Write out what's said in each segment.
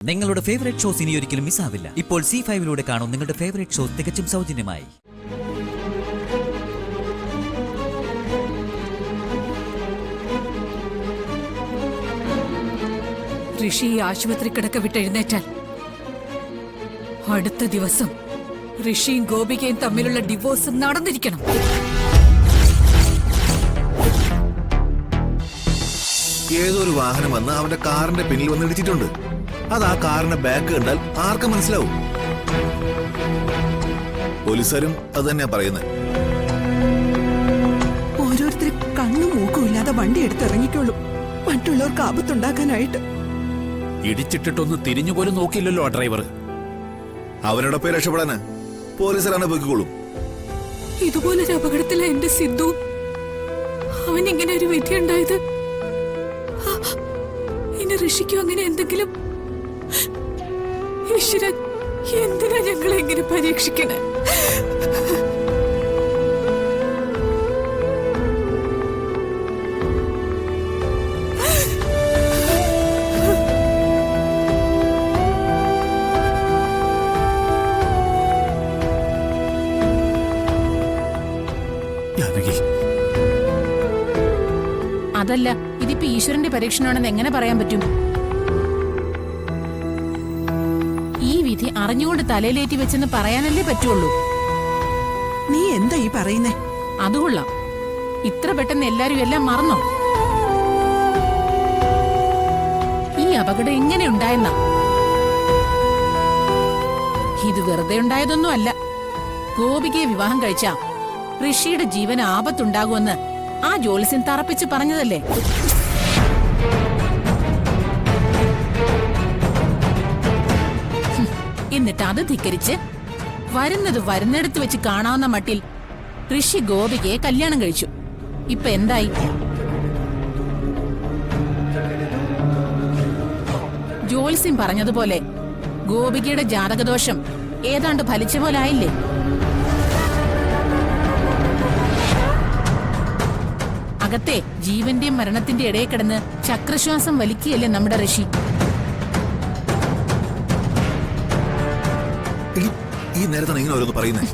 നിങ്ങളുടെ favourite shows ഇനി ഒരിക്കലും മിസ്സാവില്ല. ഇപ്പോൾ C5 കാണും നിങ്ങളുടെ ഫേവറേറ്റ് ഷോസ് തികച്ചും സൗജന്യമായി. ഋഷി ഈ ആശുപത്രി കിടക്ക വിട്ടെഴുന്നേറ്റാൽ അടുത്ത ദിവസം ഋഷിയും ഗോപികയും തമ്മിലുള്ള ഡിവോഴ്സ് നടന്നിരിക്കണം. ഏതൊരു വാഹനം വന്ന് അവന്റെ കാറിന്റെ പിന്നിൽ വന്ന് ഇടിച്ചിട്ടുണ്ട്. അത് ആ കാറിന്റെ ബാക്ക് കണ്ടാൽ ആർക്കും മനസ്സിലാവും. പോലീസുകാരും അത് തന്നെയാ പറയുന്നത്. ഓരോരുത്തർ കണ്ണും മൂക്കും ഇല്ലാതെ വണ്ടി എടുത്ത് ഇറങ്ങിക്കോളും, മറ്റുള്ളവർക്ക് ആപത്തുണ്ടാക്കാനായിട്ട്. ഇടിച്ചിട്ടിട്ടൊന്ന് തിരിഞ്ഞുപോലും നോക്കിയില്ലല്ലോ ആ ഡ്രൈവർ. അവരുടെ പേര് രക്ഷപ്പെടാന് പോലീസുകാരാണ് പോയിക്കോളും. ഇതുപോലൊരു അപകടത്തില എന്റെ സിദ്ധു. അവൻ ഇങ്ങനെ ഒരു വിധി ഉണ്ടായത്. ഇനി ഋഷിക്കും അങ്ങനെ എന്തെങ്കിലും. ഈശ്വരൻ, എന്തിനാ ഞങ്ങളെ ഇങ്ങനെ പരീക്ഷിക്കണേ? അതല്ല, ഇതിപ്പോ ഈശ്വരന്റെ പരീക്ഷണമാണെന്ന് എങ്ങനെ പറയാൻ പറ്റും? ഈ വിധി അറിഞ്ഞുകൊണ്ട് തലയിലേറ്റി വെച്ചെന്ന് പറയാനല്ലേ പറ്റുള്ളൂ. നീ എന്താ ഈ പറയുന്നേ? അതുകൊള്ളാം, ഇത്ര പെട്ടെന്ന് എല്ലാരും എല്ലാം മറന്നോ? ഈ അപകടം എങ്ങനെ ഉണ്ടായെന്നാ? ഇത് വെറുതെ ഉണ്ടായതൊന്നും അല്ല. ഗോപികയെ വിവാഹം കഴിച്ച ഋഷിയുടെ ജീവന് ആപത്തുണ്ടാകുമെന്ന് ആ ജ്യോത്സ്യൻ തറപ്പിച്ച് പറഞ്ഞതല്ലേ? എന്നിട്ട് അത് ധിക്കരിച്ച് വരുന്നിടത്ത് വെച്ച് കാണാവുന്ന മട്ടിൽ ഋഷി ഗോപികയെ കല്യാണം കഴിച്ചു. ഇപ്പൊ എന്തായി? ജ്യോത്സ്യൻ പറഞ്ഞതുപോലെ ഗോപികയുടെ ജാതകദോഷം ഏതാണ്ട് ഫലിച്ച പോലായില്ലേ? അകത്തെ ജീവന്റെയും മരണത്തിന്റെ ഇടയിൽ കിടന്ന് ചക്രശ്വാസം വലിക്കുകയല്ലേ നമ്മുടെ ഋഷി. ഈ നേരത്താണ് ഇങ്ങനെ ഓരോന്ന് പറയുന്നത്.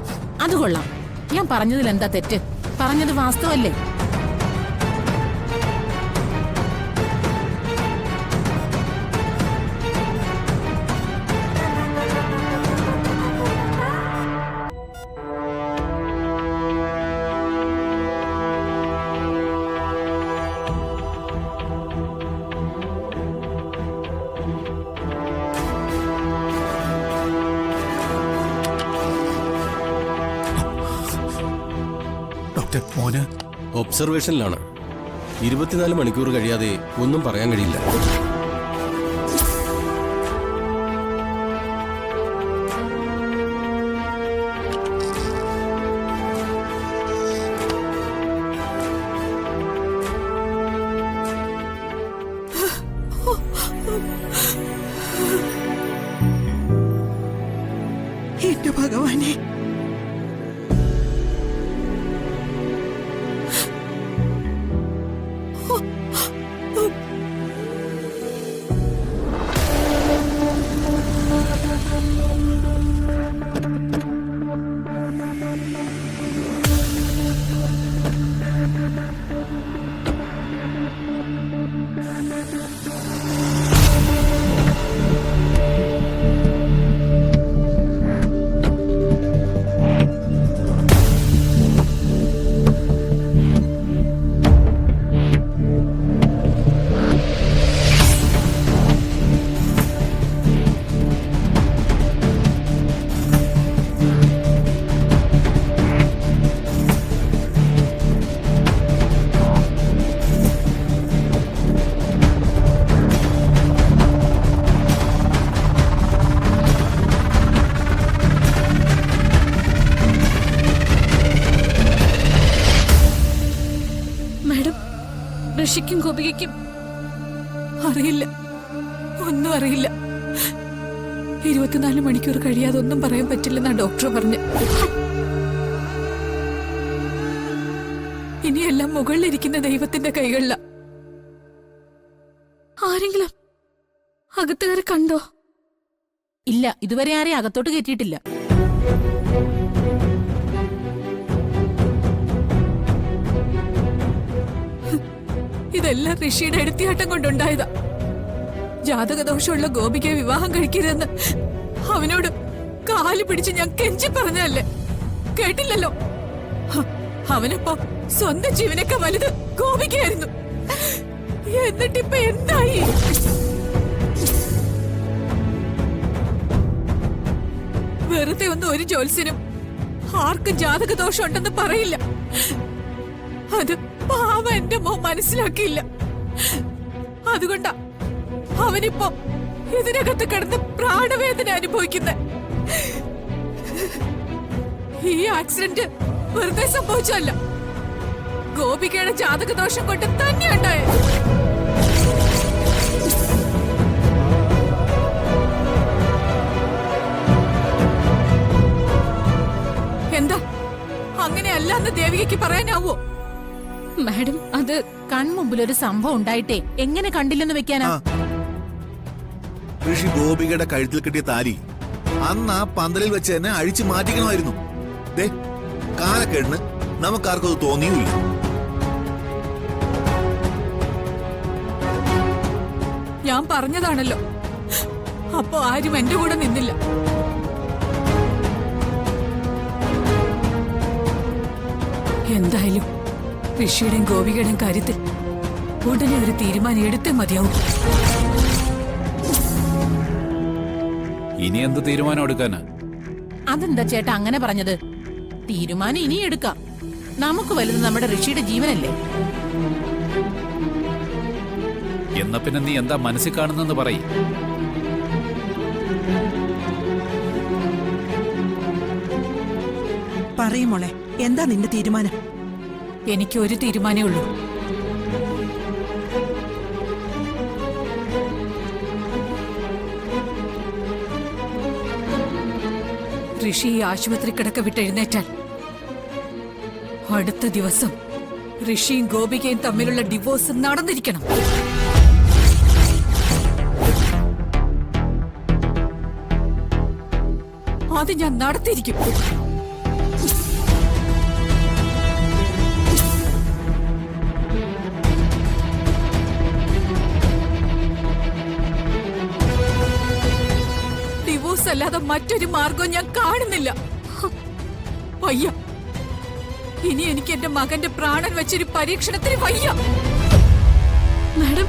അത് കൊള്ളാം. ഞാൻ പറഞ്ഞതിൽ എന്താ തെറ്റ്? പറഞ്ഞത് വാസ്തവല്ലേ? മോന് ഒബ്സർവേഷനിലാണ്. 24 മണിക്കൂർ കഴിയാതെ ഒന്നും പറയാൻ കഴിയില്ല. എന്റെ ഭഗവാനെ, ഋഷിക്കും ഗോപികയ്ക്കും അറിയില്ല, ഒന്നും അറിയില്ല. 24 മണിക്കൂർ കഴിയാതെ ഒന്നും പറയാൻ പറ്റില്ലെന്നാ ഡോക്ടർ പറഞ്ഞു. ഇനിയെല്ലാം മുകളിലിരിക്കുന്ന ദൈവത്തിന്റെ കൈകളില. ആരെങ്കിലും അകത്തുകാരെ കണ്ടോ? ഇല്ല, ഇതുവരെ ആരെയും അകത്തോട്ട് കയറ്റിയിട്ടില്ല. ഇതെല്ലാം ഋഷിയുടെ എടുത്തിയാട്ടം കൊണ്ടുണ്ടായതാ. ജാതകദോഷമുള്ള ഗോപികയെ വിവാഹം കഴിക്കരുതെന്ന് അവനോട് കാല് പിടിച്ച് ഞാൻ കെഞ്ചി പറഞ്ഞല്ലേ, കേട്ടില്ലല്ലോ. അവനപ്പോ സ്വന്തം ജീവനൊക്കെ വലുത് ഗോപികയായിരുന്നു. എന്നിട്ടിപ്പൊ എന്തായി? വെറുതെ ഒന്നും ഒരു ജോത്സ്യനും ആർക്കും ജാതകദോഷം ഉണ്ടെന്ന് പറയില്ല. അത് പാവ എന്റെ മോ മനസ്സിലാക്കിയില്ല. അതുകൊണ്ടാ അവനിപ്പോ ഇതിനകത്ത് കിടന്ന് പ്രാണവേദന അനുഭവിക്കുന്ന. ഈ ആക്സിഡന്റ് വെറുതെ സംഭവിച്ചല്ല, ഗോപികയുടെ ജാതകദോഷം കൊണ്ട് തന്നെ ഉണ്ടായത്. എന്താ അങ്ങനെയല്ല എന്ന് ദേവികയ്ക്ക് പറയാനാവോ? മാഡം, അത് കൺമുമ്പിൽ ഒരു സംഭവം ഉണ്ടായിട്ടേ എങ്ങനെ കണ്ടില്ലെന്ന് വെക്കാനാ? ഋഷി ഗോപികയുടെ കഴുത്തിൽ കിട്ടിയ താലി അന്ന് ആ പന്തലിൽ വെച്ച് തന്നെ അഴിച്ചു മാറ്റിക്കണമായിരുന്നു. ദേ കാലക്കേടിന് നമുക്കാർക്കും അത് തോന്നിയുമില്ല. ഞാൻ പറഞ്ഞതാണല്ലോ, അപ്പൊ ആരും എന്റെ കൂടെ നിന്നില്ല. എന്തായാലും ഋഷിയുടെയും ഗോപികയുടെയും കാര്യത്തിൽ ഉടനെ ഒരു തീരുമാനം എടുത്തേ മതിയാവും. ഇനി എന്ത് തീരുമാനം എടുക്കാനാ? അതെന്താ ചേട്ടാ അങ്ങനെ പറഞ്ഞത്? തീരുമാനം ഇനി എടുക്കാം. നമുക്ക് വലുത് നമ്മുടെ ഋഷിയുടെ ജീവനല്ലേ. എന്നാ പിന്നെ നീ എന്താ മനസ്സിൽ കാണുന്നെന്ന് പറയ്. പറയും മോളെ, എന്താ നിന്റെ തീരുമാനം? എനിക്ക് ഒരു തീരുമാനമേ ഉള്ളൂ. ഋഷി ഈ ആശുപത്രി കിടക്ക വിട്ടെഴുന്നേറ്റാൽ അടുത്ത ദിവസം ഋഷിയും ഗോപികയും തമ്മിലുള്ള ഡിവോഴ്സ് നടന്നിരിക്കണം. അത് ഞാൻ നടത്തിയിരിക്കും. ഡിവോഴ്സ് അല്ലാതെ മറ്റൊരു മാർഗവും ഞാൻ കാണുന്നില്ല. വയ്യ, ഇനി എനിക്ക് എന്റെ മകന്റെ പ്രാണൻ വെച്ചൊരു പരീക്ഷണത്തിന് വയ്യ. മാഡം,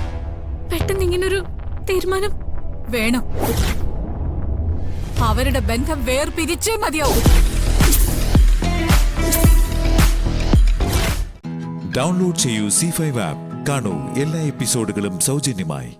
പെട്ടെന്ന് ഇങ്ങനൊരു തീരുമാനം വേണം. അവരുടെ ബന്ധം വേർപിരിച്ചേ മതിയാവും. ഡൗൺലോഡ് ചെയ്യൂ C5 ആപ്പ്. കാണൂ എല്ലാ എപ്പിസോഡുകളും സൗജന്യമായി.